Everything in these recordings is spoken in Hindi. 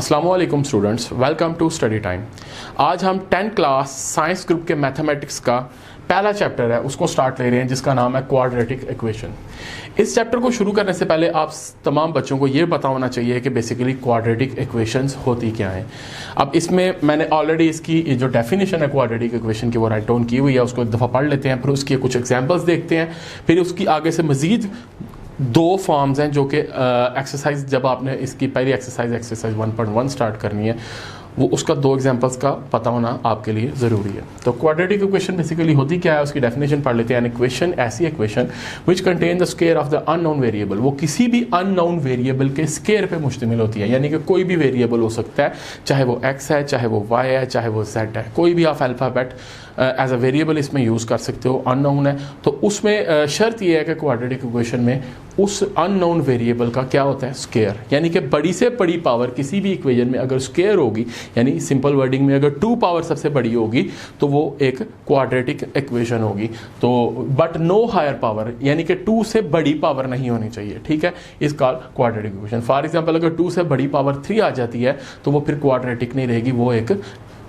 अस्सलाम वालेकुम students, welcome to study time. आज हम 10th क्लास साइंस ग्रुप के मैथमेटिक्स का पहला चैप्टर है उसको स्टार्ट ले रहे हैं, जिसका नाम है क्वाड्रेटिक इक्वेशन। इस चैप्टर को शुरू करने से पहले आप तमाम बच्चों को ये पता होना चाहिए कि बेसिकली क्वाड्रेटिक इक्वेशंस होती क्या हैं। अब इसमें मैंने ऑलरेडी इसकी जो डेफिनेशन है क्वाड्रेटिक इक्वेशन की वो राइट डाउन की हुई है, उसको एक दफ़ा पढ़ लेते हैं, फिर उसकी कुछ एग्जांपल्स देखते हैं, फिर उसकी आगे से मज़ीद दो फॉर्म्स हैं जो कि एक्सरसाइज जब आपने इसकी पहली एक्सरसाइज 1.1 स्टार्ट करनी है वो उसका दो एग्जांपल्स का पता होना आपके लिए ज़रूरी है। तो क्वाड्रेटिक इक्वेशन बेसिकली होती क्या है, उसकी डेफिनेशन पढ़ लेते हैं। एन इक्वेशन ऐसी equation which contain the square of the unknown variable, वो किसी भी अननोन वेरिएबल के स्क्वायर पे मुश्तमिल होती है, यानी कि कोई भी वेरिएबल हो सकता है, चाहे वो x है, चाहे वो y है, चाहे वो z है, कोई भी आप अल्फ़ाबेट एज अ वेरिएबल इसमें यूज़ कर सकते हो। अननोन है तो उसमें शर्त यह है कि क्वाड्रेटिक इक्वेशन में उस अननोन वेरिएबल का क्या होता है, स्क्वायर, यानी कि बड़ी से बड़ी पावर किसी भी इक्वेशन में अगर स्क्वायर होगी, यानी सिंपल वर्डिंग में अगर 2 पावर सबसे बड़ी होगी तो वो एक क्वाड्रेटिक इक्वेशन होगी। तो बट नो हायर पावर, यानी कि 2 से बड़ी पावर नहीं होनी चाहिए, ठीक है, इस called quadratic equation. For example अगर 2 से बड़ी पावर 3 आ जाती है तो वो फिर क्वाड्रेटिक नहीं रहेगी, वो एक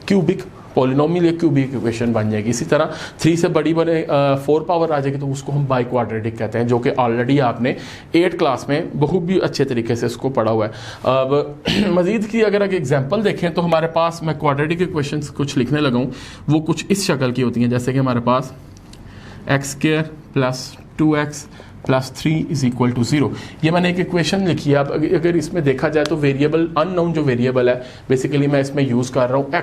क्यूबिक पॉलिनोमियल या क्यूबिक इक्वेशन बन जाएगी। इसी तरह 3 से बड़ी बने 4 पावर आ जाएगी तो उसको हम बाई क्वाड्रेटिक कहते हैं, जो कि ऑलरेडी आपने 8 क्लास में बहुत भी अच्छे तरीके से इसको पढ़ा हुआ है। अब मजीद की अगर एग्जांपल देखें तो हमारे पास, मैं क्वाड्रेटिक इक्वेशंस कुछ लिखने लगा हूँ, वो कुछ इस शक्ल की होती हैं, जैसे कि हमारे पास x² plus 2x plus 3 is equal to 0। ये मैंने एक इक्वेशन लिखी है। अब अगर इसमें देखा जाए तो वेरिएबल अननोन जो वेरिएबल है बेसिकली मैं इसमें यूज़ कर रहा हूँ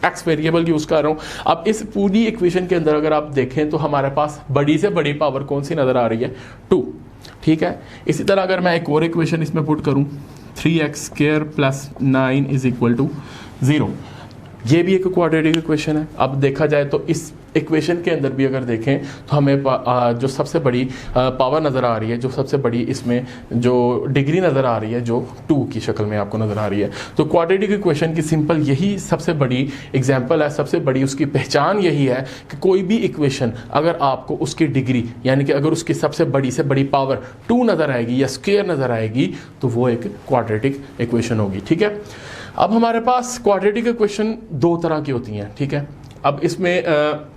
एक्स वेरिएबल यूज़ कर रहा हूँ। अब इस पूरी इक्वेशन के अंदर अगर आप देखें तो हमारे पास बड़ी से बड़ी पावर कौन सी नज़र आ रही है, 2, ठीक है। इसी तरह अगर मैं एक और इक्वेशन इसमें पुट करूँ 3x² plus 9 is equal to 0, ये भी एक क्वाड्रेटिक इक्वेशन है। अब देखा जाए तो इस इक्वेशन के अंदर भी अगर देखें तो हमें जो सबसे बड़ी पावर नज़र आ रही है, जो सबसे बड़ी इसमें जो डिग्री नज़र आ रही है, जो 2 की शक्ल में आपको नज़र आ रही है। तो क्वाड्रेटिक इक्वेशन की सिंपल यही सबसे बड़ी एग्जांपल है, सबसे बड़ी उसकी पहचान यही है कि कोई भी इक्वेशन अगर आपको उसकी डिग्री, यानी कि अगर उसकी सबसे बड़ी से बड़ी पावर 2 नज़र आएगी या स्क्वायर नज़र आएगी तो वो एक क्वाड्रेटिक इक्वेशन होगी, ठीक है। अब हमारे पास क्वाड्रेटिक इक्वेशन 2 तरह की होती हैं, ठीक है। अब इसमें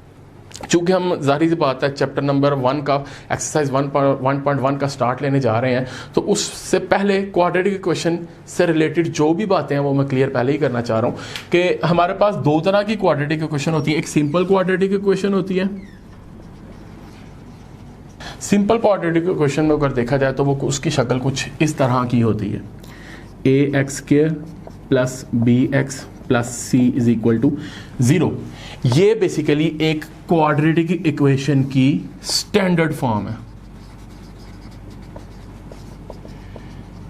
चूँकि हम जाहिर सी बात है चैप्टर नंबर 1 का एक्सरसाइज 1.1 का स्टार्ट लेने जा रहे हैं, तो उससे पहले क्वाड्रेटिक इक्वेशन से रिलेटेड जो भी बातें हैं वो मैं क्लियर पहले ही करना चाह रहा हूँ कि हमारे पास 2 तरह की क्वाड्रेटिक इक्वेशन होती है। एक सिंपल क्वाड्रेटिक इक्वेशन होती है। सिंपल क्वाड्रेटिक इक्वेशन में अगर देखा जाए तो वो उसकी शक्ल कुछ इस तरह की होती है, ax² plus bx plus c is equal to 0। ये बेसिकली एक क्वाड्रेटिक इक्वेशन की स्टैंडर्ड फॉर्म है,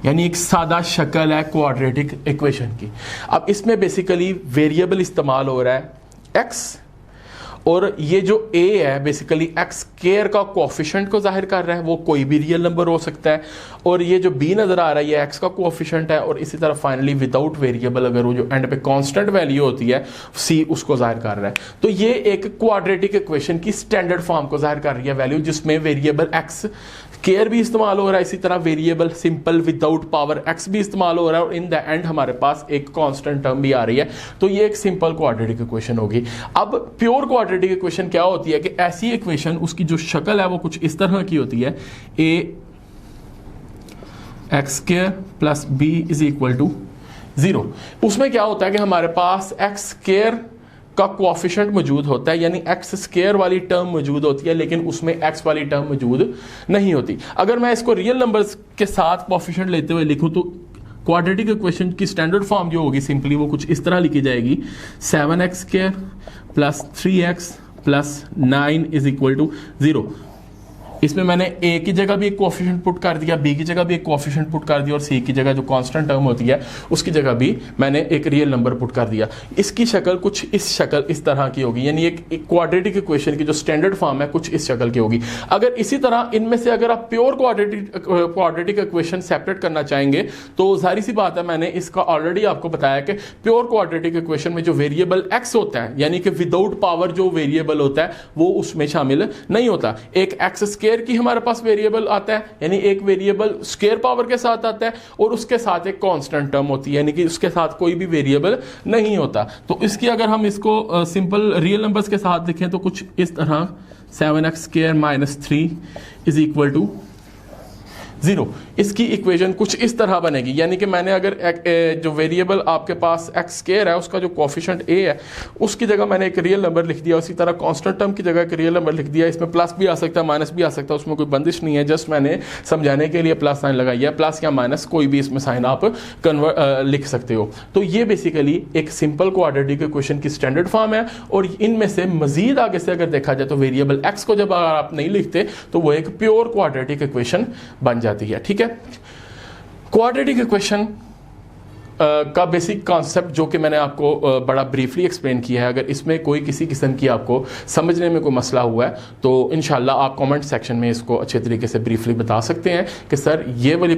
यानी एक सादा शक्ल है क्वाड्रेटिक इक्वेशन की। अब इसमें बेसिकली वेरिएबल इस्तेमाल हो रहा है x, और ये जो a है बेसिकली x² का कोएफिशिएंट को जाहिर कर रहा है, वो कोई भी रियल नंबर हो सकता है, और ये जो b नज़र आ रहा है ये x का कोएफिशिएंट है, और इसी तरह फाइनली विदाउट वेरिएबल अगर वो जो एंड पे कांस्टेंट वैल्यू होती है c उसको जाहिर कर रहा है। तो ये एक क्वाड्रेटिक इक्वेशन की स्टैंडर्ड फॉर्म को जाहिर कर रही है वैल्यू, जिसमें वेरिएबल x केयर भी इस्तेमाल हो रहा है, इसी तरह variable simple without power x भी इस्तेमाल हो रहा है, और इन द एंड हमारे पास एक कांस्टेंट टर्म भी आ रही है। तो ये एक सिंपल क्वाड्रेटिक इक्वेशन होगी। अब प्योर क्वाड्रेटिक इक्वेशन क्या होती है कि ऐसी इक्वेशन उसकी जो शक्ल है वो कुछ इस तरह की होती है, ax² plus b is equal to 0। उसमें क्या होता है कि हमारे पास x² का कोएफिशिएंट मौजूद होता है, यानी x² वाली टर्म मौजूद होती है, लेकिन उसमें x वाली टर्म मौजूद नहीं होती। अगर मैं इसको रियल नंबर्स के साथ कोएफिशिएंट लेते हुए लिखूं तो क्वाड्रेटिक इक्वेशन की स्टैंडर्ड फॉर्म जो होगी सिंपली वो कुछ इस तरह लिखी जाएगी, 7x² plus 3x plus 9 is equal to 0। इसमें मैंने a की जगह भी एक कोएफिशिएंट पुट कर दिया, b की जगह भी एक कोएफिशिएंट पुट कर दिया, और c की जगह जो कांस्टेंट टर्म होती है उसकी जगह भी मैंने एक रियल नंबर पुट कर दिया। इसकी शक्ल कुछ इस शक्ल इस तरह की होगी, यानी एक क्वाड्रेटिक इक्वेशन की जो स्टैंडर्ड फॉर्म है कुछ इस शक्ल की होगी। अगर इसी तरह इनमें से अगर आप प्योर क्वाड्रेटिक इक्वेशन सेपरेट करना चाहेंगे तो जाहिर सी बात है, मैंने इसका ऑलरेडी आपको बताया कि प्योर क्वाड्रेटिक इक्वेशन में जो वेरिएबल x होता है, यानी कि विदाउट पावर जो वेरिएबल होता है वो उसमें शामिल नहीं होता। एक x² स्केयर की हमारे पास वेरिएबल आता है, यानी एक वेरिएबल स्केयर पावर के साथ आता है और उसके साथ एक कांस्टेंट टर्म होती है, यानी कि उसके साथ कोई भी वेरिएबल नहीं होता। तो इसकी अगर हम इसको सिंपल रियल नंबर्स के साथ लिखें तो कुछ इस तरह 7x square minus 3 is equal to 0। इसकी इक्वेशन कुछ इस तरह बनेगी, यानी कि मैंने अगर जो वेरिएबल आपके पास एक्स स्क्वायर है उसका जो कोफिशिएंट ए है उसकी जगह मैंने एक रियल नंबर लिख दिया, उसी तरह कांस्टेंट टर्म की जगह एक रियल नंबर लिख दिया। इसमें प्लस भी आ सकता है माइनस भी आ सकता है, उसमें कोई बंदिश नहीं है, जस्ट मैंने समझाने के लिए प्लस साइन लगाई है। प्लस या माइनस कोई भी इसमें साइन आप लिख सकते हो। तो ये बेसिकली एक सिंपल क्वाड्रेटिक इक्वेशन की स्टैंडर्ड फॉर्म है। और इनमें से मजीद आगे से अगर देखा जाए तो वेरिएबल एक्स को जब आप नहीं लिखते तो वो एक प्योर क्वाड्रेटिक इक्वेशन बन जाती है। ठीक है, क्वाड्रेटिक इक्वेशन का बेसिक कॉन्सेप्ट जो कि मैंने आपको बड़ा ब्रीफली एक्सप्लेन किया है, अगर इसमें कोई किसी किस्म की आपको समझने में कोई मसला हुआ है तो इंशाल्लाह आप कमेंट सेक्शन में इसको अच्छे तरीके से ब्रीफली बता सकते हैं कि सर ये वाली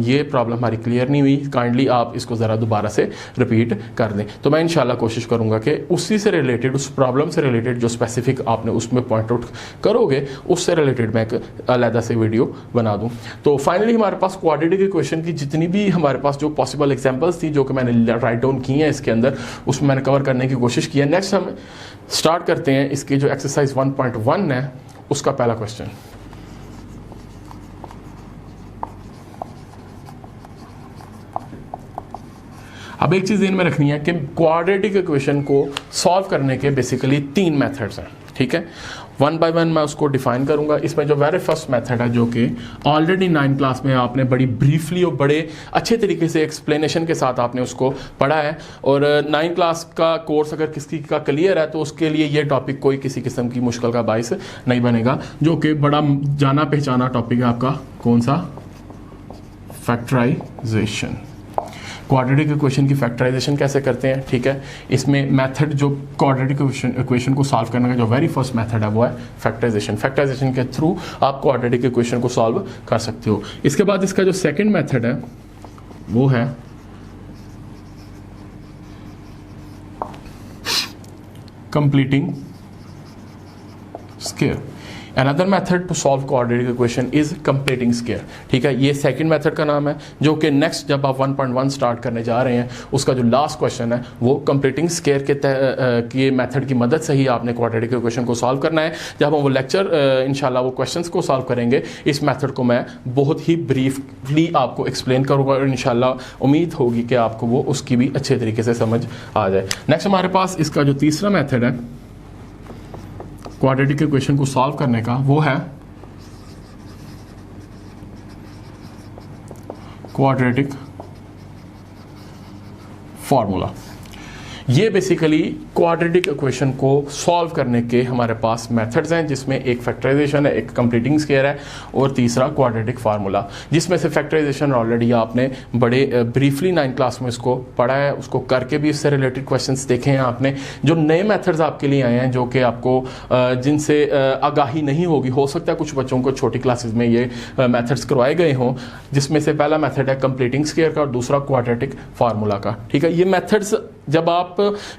ये प्रॉब्लम हमारी क्लियर नहीं हुई, काइंडली आप इसको ज़रा दोबारा से रिपीट कर दें। तो मैं इंशाल्लाह कोशिश करूँगा कि उसी से रिलेटेड, उस प्रॉब्लम से रिलेटेड जो स्पेसिफिक आपने उसमें पॉइंट आउट करोगे उससे रिलेटेड मैं एक अलहदा से वीडियो बना दूँ। तो फाइनली हमारे पास क्वाड्रेटिक इक्वेशन की जितनी भी हमारे पास जो पॉसिबल एग्जाम्पल्स जो कि मैंने राइट डाउन की है इसके अंदर, उसमें मैंने कवर करने की कोशिश की है। नेक्स्ट हम स्टार्ट करते हैं इसकी जो एक्सरसाइज 1.1 है उसका पहला क्वेश्चन। अब एक चीज ध्यान में रखनी है कि क्वाड्रेटिक इक्वेशन को सॉल्व करने के बेसिकली 3 मेथड्स हैं। ठीक है, 1 बाय 1 मैं उसको डिफाइन करूंगा। इसमें जो वेरी फर्स्ट मेथड है जो कि ऑलरेडी 9 क्लास में आपने बड़ी ब्रीफली और बड़े अच्छे तरीके से एक्सप्लेनेशन के साथ आपने उसको पढ़ा है। और 9 क्लास का कोर्स अगर किसी का क्लियर है तो उसके लिए ये टॉपिक कोई किसी किस्म की मुश्किल का बाइस नहीं बनेगा, जो कि बड़ा जाना पहचाना टॉपिक है आपका। कौन सा? फैक्टराइजेशन। क्वाड्रेटिक इक्वेशन की फैक्टराइजेशन कैसे करते हैं। ठीक है, इसमें मेथड जो क्वाड्रेटिक इक्वेशन को सॉल्व करने का जो वेरी फर्स्ट मेथड है वो है फैक्टराइजेशन। फैक्टराइजेशन के थ्रू आप क्वाड्रेटिक इक्वेशन को सॉल्व कर सकते हो। इसके बाद इसका जो सेकंड मेथड है वो है completing square. Another method to solve quadratic equation is completing square। ठीक है, ये सेकंड मेथड का नाम है, जो कि नेक्स्ट जब आप 1.1 स्टार्ट करने जा रहे हैं उसका जो लास्ट क्वेश्चन है वो कंप्लीटिंग स्क्वायर के मेथड की मदद से ही आपने क्वाड्रेटिक इक्वेशन को सॉल्व करना है। जब हम वो लेक्चर इंशाल्लाह वो क्वेश्चंस को सॉल्व करेंगे, इस मेथड को मैं बहुत ही ब्रीफली आपको एक्सप्लेन करूँगा और इंशाल्लाह उम्मीद होगी कि आपको वो उसकी भी अच्छे तरीके से समझ आ जाए। नेक्स्ट हमारे पास इसका जो तीसरा मेथड है क्वाड्रेटिक इक्वेशन को सॉल्व करने का वो है क्वाड्रेटिक फार्मूला। ये बेसिकली क्वाड्रेटिक इक्वेशन को सॉल्व करने के हमारे पास मेथड्स हैं, जिसमें एक फैक्टराइजेशन है, एक कंप्लीटिंग स्क्वायर है और तीसरा क्वाड्रेटिक फार्मूला, जिसमें से फैक्टराइजेशन ऑलरेडी आपने बड़े ब्रीफली 9 क्लास में इसको पढ़ा है, उसको करके भी इससे रिलेटेड क्वेश्चंस देखे हैं आपने। जो नए मेथड्स आपके लिए आए हैं जो कि आपको जिनसे आगाही नहीं होगी, हो सकता है कुछ बच्चों को छोटी क्लासेस में ये मेथड्स करवाए गए हों, जिसमें से पहला मेथड है कंप्लीटिंग स्क्वायर का और दूसरा क्वाड्रेटिक फार्मूला का। ठीक है, ये मेथड्स जब आप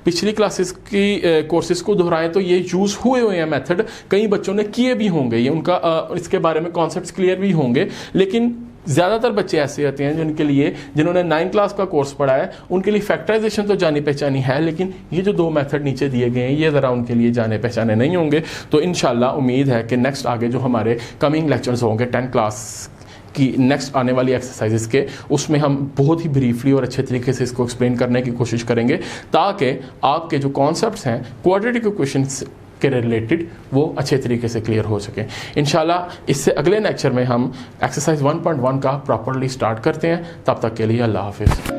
पिछली क्लासेस की कोर्सेज को दोहराएं तो ये यूज हुए हैं मेथड, कई बच्चों ने किए भी होंगे, ये उनका इसके बारे में कॉन्सेप्ट्स क्लियर भी होंगे। लेकिन ज़्यादातर बच्चे ऐसे होते हैं जिनके लिए, जिन्होंने 9 क्लास का कोर्स पढ़ा है, उनके लिए फैक्टराइजेशन तो जानी पहचानी है, लेकिन ये जो 2 मेथड नीचे दिए गए हैं ये ज़रा उनके लिए जाने पहचाने नहीं होंगे। तो इंशाल्लाह उम्मीद है कि नेक्स्ट आगे जो हमारे कमिंग लेक्चर्स होंगे 10 क्लास की नेक्स्ट आने वाली एक्सरसाइजेस के, उसमें हम बहुत ही ब्रीफली और अच्छे तरीके से इसको एक्सप्लेन करने की कोशिश करेंगे, ताकि आपके जो कॉन्सेप्ट्स हैं क्वाड्रेटिक इक्वेशंस के रिलेटेड वो अच्छे तरीके से क्लियर हो सके। इंशाल्लाह इससे अगले लेक्चर में हम एक्सरसाइज 1.1 का प्रॉपरली स्टार्ट करते हैं। तब तक के लिए अल्लाह हाफिज़।